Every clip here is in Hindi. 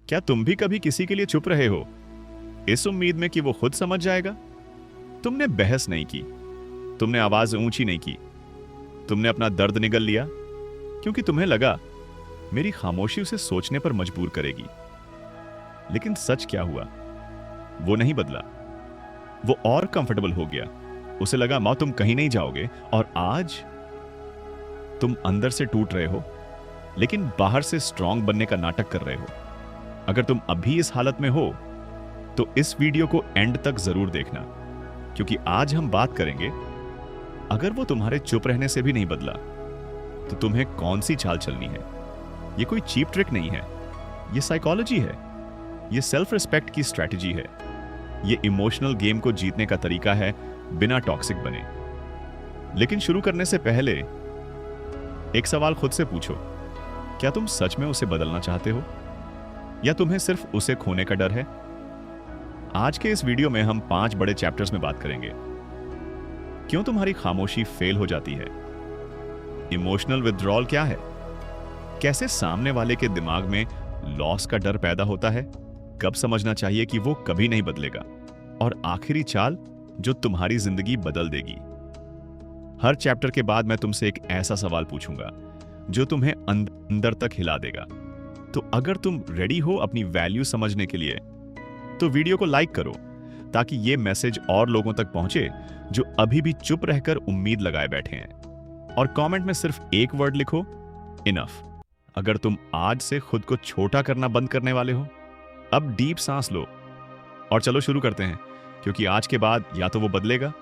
क्या तुम भी कभी किसी के लिए चुप रहे हो, इस उम्मीद में कि वो खुद समझ जाएगा? तुमने बहस नहीं की, तुमने आवाज ऊंची नहीं की, तुमने अपना दर्द निगल लिया क्योंकि तुम्हें लगा मेरी खामोशी उसे सोचने पर मजबूर करेगी। लेकिन सच क्या हुआ? वो नहीं बदला, वो और कंफर्टेबल हो गया। उसे लगा मां तुम कहीं नहीं जाओगे, और आज तुम अंदर से टूट रहे हो लेकिन बाहर से स्ट्रांग बनने का नाटक कर रहे हो। अगर तुम अभी इस हालत में हो तो इस वीडियो को एंड तक जरूर देखना, क्योंकि आज हम बात करेंगे अगर वो तुम्हारे चुप रहने से भी नहीं बदला तो तुम्हें कौन सी चाल चलनी है। ये कोई चीप ट्रिक नहीं है, ये साइकोलॉजी है, ये सेल्फ रिस्पेक्ट की स्ट्रैटेजी है, ये इमोशनल गेम को जीतने का तरीका है बिना टॉक्सिक बने। लेकिन शुरू करने से पहले एक सवाल खुद से पूछो, क्या तुम सच में उसे बदलना चाहते हो या तुम्हें सिर्फ उसे खोने का डर है? आज के इस वीडियो में हम 5 बड़े चैप्टर्स में बात करेंगे। क्यों तुम्हारी खामोशी फेल हो जाती है, इमोशनल विथड्रॉल क्या है, कैसे सामने वाले के दिमाग में लॉस का डर पैदा होता है, कब समझना चाहिए कि वो कभी नहीं बदलेगा, और आखिरी चाल जो तुम्हारी जिंदगी बदल देगी। हर चैप्टर के बाद मैं तुमसे एक ऐसा सवाल पूछूंगा जो तुम्हें अंदर तक हिला देगा। तो अगर तुम रेडी हो अपनी वैल्यू समझने के लिए तो वीडियो को लाइक करो, ताकि ये मैसेज और लोगों तक पहुंचे जो अभी भी चुप रहकर उम्मीद लगाए बैठे हैं। और कमेंट में सिर्फ एक वर्ड लिखो, इनफ, अगर तुम आज से खुद को छोटा करना बंद करने वाले हो। अब डीप सांस लो और चलो शुरू करते हैं, क्योंकि आज के बाद या तो वो बदलेगा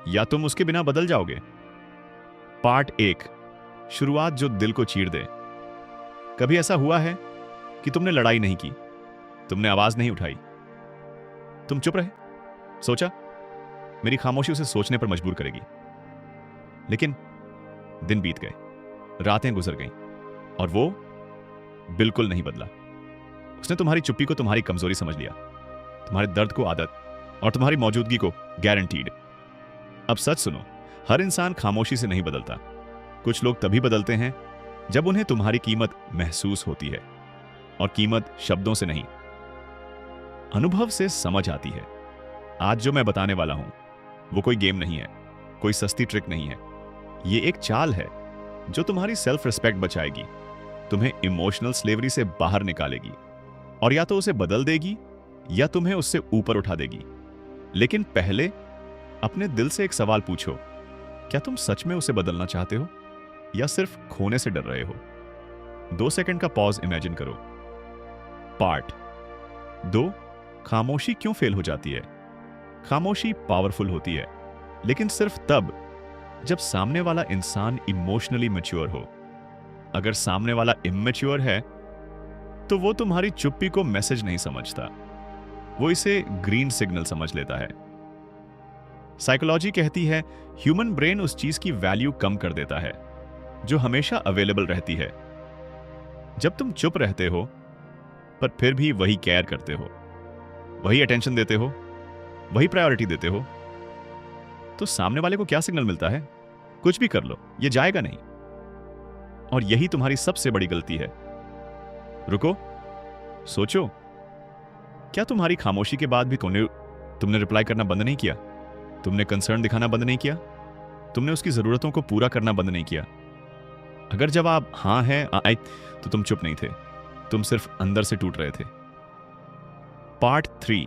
या तुम उसके बिना बदल जाओगे। पार्ट 1, शुरुआत जो दिल को चीर दे। कभी ऐसा हुआ है कि तुमने लड़ाई नहीं की, तुमने आवाज नहीं उठाई, तुम चुप रहे, सोचा मेरी खामोशी उसे सोचने पर मजबूर करेगी। लेकिन दिन बीत गए, रातें गुजर गईं, और वो बिल्कुल नहीं बदला। उसने तुम्हारी चुप्पी को तुम्हारी कमजोरी समझ लिया, तुम्हारे दर्द को आदत, और तुम्हारी मौजूदगी को गारंटीड। अब सच सुनो, हर इंसान खामोशी से नहीं बदलता। कुछ लोग तभी बदलते हैं जब उन्हें तुम्हारी कीमत महसूस होती है, और कीमत शब्दों से नहीं, अनुभव से समझ आती है। आज जो मैं बताने वाला हूं वो कोई गेम नहीं है, कोई सस्ती ट्रिक नहीं है। ये एक चाल है जो तुम्हारी सेल्फ रिस्पेक्ट बचाएगी, तुम्हें इमोशनल स्लेवरी से बाहर निकालेगी, और या तो उसे बदल देगी या तुम्हें उससे ऊपर उठा देगी। लेकिन पहले अपने दिल से एक सवाल पूछो, क्या तुम सच में उसे बदलना चाहते हो या सिर्फ खोने से डर रहे हो? 2 सेकंड का पॉज इमेजिन करो। पार्ट 2, खामोशी क्यों फेल हो जाती है। खामोशी पावरफुल होती है, लेकिन सिर्फ तब जब सामने वाला इंसान इमोशनली मैच्योर हो। अगर सामने वाला इमैच्योर है तो वो तुम्हारी चुप्पी को मैसेज नहीं समझता, वो इसे ग्रीन सिग्नल समझ लेता है। साइकोलॉजी कहती है ह्यूमन ब्रेन उस चीज की वैल्यू कम कर देता है जो हमेशा अवेलेबल रहती है। जब तुम चुप रहते हो पर फिर भी वही केयर करते हो, वही अटेंशन देते हो, वही प्रायोरिटी देते हो, तो सामने वाले को क्या सिग्नल मिलता है? कुछ भी कर लो, ये जाएगा नहीं। और यही तुम्हारी सबसे बड़ी गलती है। रुको, सोचो, क्या तुम्हारी खामोशी के बाद भी तुमने रिप्लाई करना बंद नहीं किया? तुमने कंसर्न दिखाना बंद नहीं किया? तुमने उसकी जरूरतों को पूरा करना बंद नहीं किया? अगर जवाब हां है तो तुम चुप नहीं थे, तुम सिर्फ अंदर से टूट रहे थे। पार्ट 3,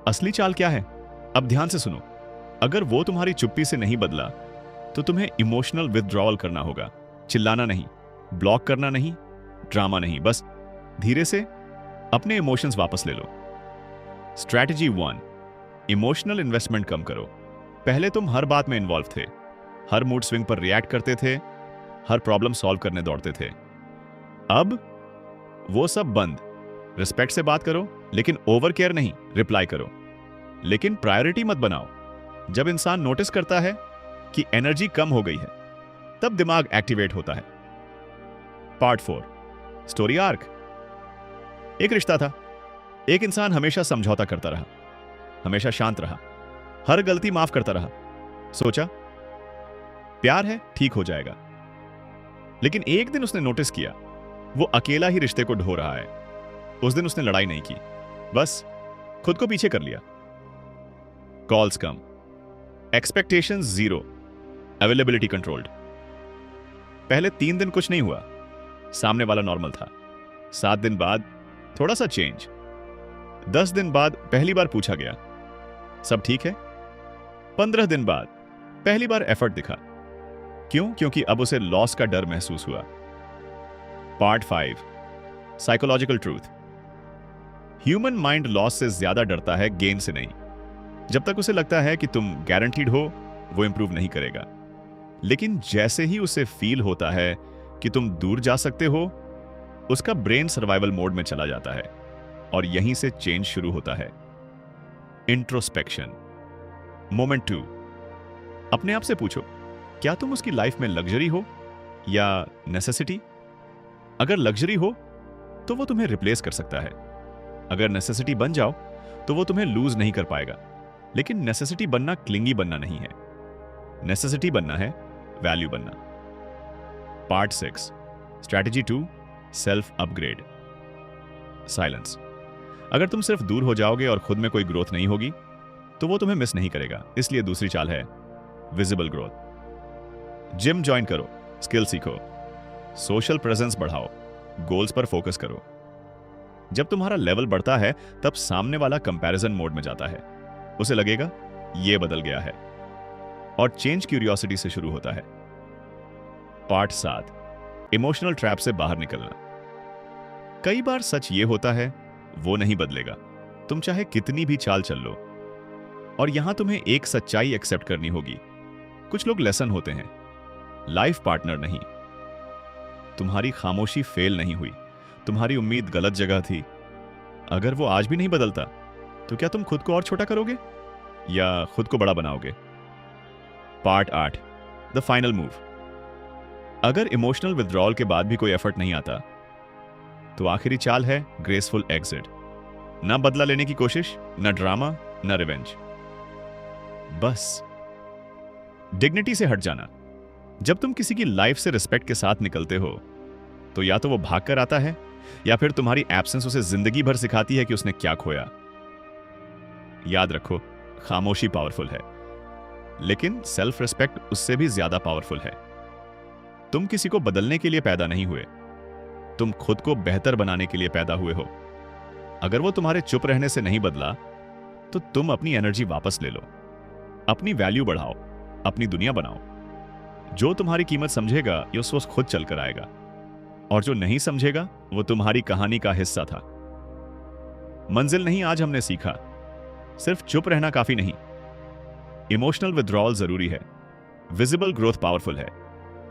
असली चाल क्या है? अब ध्यान से सुनो। अगर वो तुम्हारी चुप्पी से नहीं बदला तो तुम्हें इमोशनल विथड्रॉल करना होगा। चिल्लाना नहीं, ब्लॉक करना नहीं, ड्रामा नहीं, बस धीरे से अपने इमोशंस वापस ले लो। स्ट्रैटेजी 1, इमोशनल इन्वेस्टमेंट कम करो। पहले तुम हर बात में इन्वॉल्व थे, हर मूड स्विंग पर रिएक्ट करते थे, हर प्रॉब्लम सॉल्व करने दौड़ते थे। अब वो सब बंद। रिस्पेक्ट से बात करो, लेकिन ओवर केयर नहीं, रिप्लाई करो, लेकिन प्रायोरिटी मत बनाओ। जब इंसान नोटिस करता है कि एनर्जी कम हो गई है, तब दिमाग एक्टिवेट होता है। Part 4, story arc. एक रिश्ता था, एक इंसान हमेशा समझौता करता रहा, हमेशा शांत रहा, हर गलती माफ करता रहा। सोचा प्यार है, ठीक हो जाएगा। लेकिन एक दिन उसने नोटिस किया वो अकेला ही रिश्ते को ढो रहा है। उस दिन उसने लड़ाई नहीं की, बस खुद को पीछे कर लिया। कॉल्स कम, एक्सपेक्टेशंस जीरो, अवेलेबिलिटी कंट्रोल्ड। पहले 3 दिन कुछ नहीं हुआ, सामने वाला नॉर्मल था। 7 दिन बाद थोड़ा सा चेंज। 10 दिन बाद पहली बार पूछा गया, सब ठीक है? 15 दिन बाद पहली बार एफर्ट दिखा। क्यों? क्योंकि अब उसे लॉस का डर महसूस हुआ। Part 5, psychological truth. Human mind loss से ज्यादा डरता है गेन से नहीं। जब तक उसे लगता है कि तुम गारंटीड हो, वो इंप्रूव नहीं करेगा। लेकिन जैसे ही उसे फील होता है कि तुम दूर जा सकते हो, उसका ब्रेन सर्वाइवल मोड में चला जाता है और यहीं से चेंज शुरू होता है। इंट्रोस्पेक्शन। मोमेंट 2, अपने आप से पूछो, क्या तुम उसकी लाइफ में लग्जरी हो या नेसेसिटी? अगर लग्जरी हो तो वो तुम्हें रिप्लेस कर सकता है। अगर नेसेसिटी बन जाओ तो वो तुम्हें लूज नहीं कर पाएगा। लेकिन नेसेसिटी बनना क्लिंगी बनना नहीं है। नेसेसिटी बनना है वैल्यू बनना। Part 6, strategy 2, self upgrade. Silence. अगर तुम सिर्फ दूर हो जाओगे और खुद में कोई ग्रोथ नहीं होगी तो वो तुम्हें मिस नहीं करेगा। इसलिए दूसरी चाल है विजिबल ग्रोथ। जिम ज्वाइन करो, स्किल सीखो, सोशल प्रेजेंस बढ़ाओ, गोल्स पर फोकस करो। जब तुम्हारा लेवल बढ़ता है तब सामने वाला कंपैरिजन मोड में जाता है। उसे लगेगा ये बदल गया है और चेंज क्यूरियोसिटी से शुरू होता है। पार्ट 7, इमोशनल ट्रैप से बाहर निकलना। कई बार सच ये होता है, वो नहीं बदलेगा, तुम चाहे कितनी भी चाल चल लो। और यहां तुम्हें एक सच्चाई एक्सेप्ट करनी होगी। कुछ लोग लेसन होते हैं, लाइफ पार्टनर नहीं। तुम्हारी खामोशी फेल नहीं हुई, तुम्हारी उम्मीद गलत जगह थी। अगर वो आज भी नहीं बदलता तो क्या तुम खुद को और छोटा करोगे या खुद को बड़ा बनाओगे? Part 8, the final move. अगर इमोशनल विथड्रॉल के बाद भी कोई एफर्ट नहीं आता तो आखिरी चाल है ग्रेसफुल एग्जिट। ना बदला लेने की कोशिश, ना ड्रामा, ना रिवेंज, बस डिग्निटी से हट जाना। जब तुम किसी की लाइफ से रिस्पेक्ट के साथ निकलते हो तो या तो वो भाग कर आता है या फिर तुम्हारी एब्सेंस उसे जिंदगी भर सिखाती है कि उसने क्या खोया। याद रखो, खामोशी पावरफुल है, लेकिन सेल्फ रिस्पेक्ट उससे भी ज्यादा पावरफुल है। तुम किसी को बदलने के लिए पैदा नहीं हुए, तुम खुद को बेहतर बनाने के लिए पैदा हुए हो। अगर वो तुम्हारे चुप रहने से नहीं बदला तो तुम अपनी एनर्जी वापस ले लो, अपनी वैल्यू बढ़ाओ, अपनी दुनिया बनाओ। जो तुम्हारी कीमत समझेगा ये उस वक्त खुद चलकर आएगा, और जो नहीं समझेगा वो तुम्हारी कहानी का हिस्सा था। मंजिल नहीं, आज हमने सीखा, सिर्फ चुप रहना काफी नहीं। इमोशनल विथड्रॉल जरूरी है, विजिबल ग्रोथ पावरफुल है,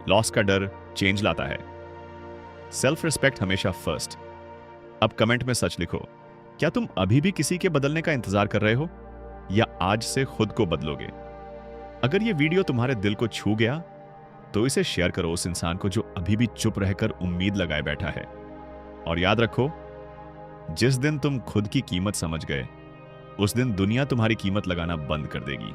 लॉस का डर चेंज लाता है, सेल्फ रिस्पेक्ट हमेशा फर्स्ट। अब कमेंट में सच लिखो, क्या तुम अभी भी किसी के बदलने का इंतजार कर रहे हो या आज से खुद को बदलोगे? अगर यह वीडियो तुम्हारे दिल को छू गया तो इसे शेयर करो उस इंसान को जो अभी भी चुप रहकर उम्मीद लगाए बैठा है। और याद रखो, जिस दिन तुम खुद की कीमत समझ गए उस दिन दुनिया तुम्हारी कीमत लगाना बंद कर देगी।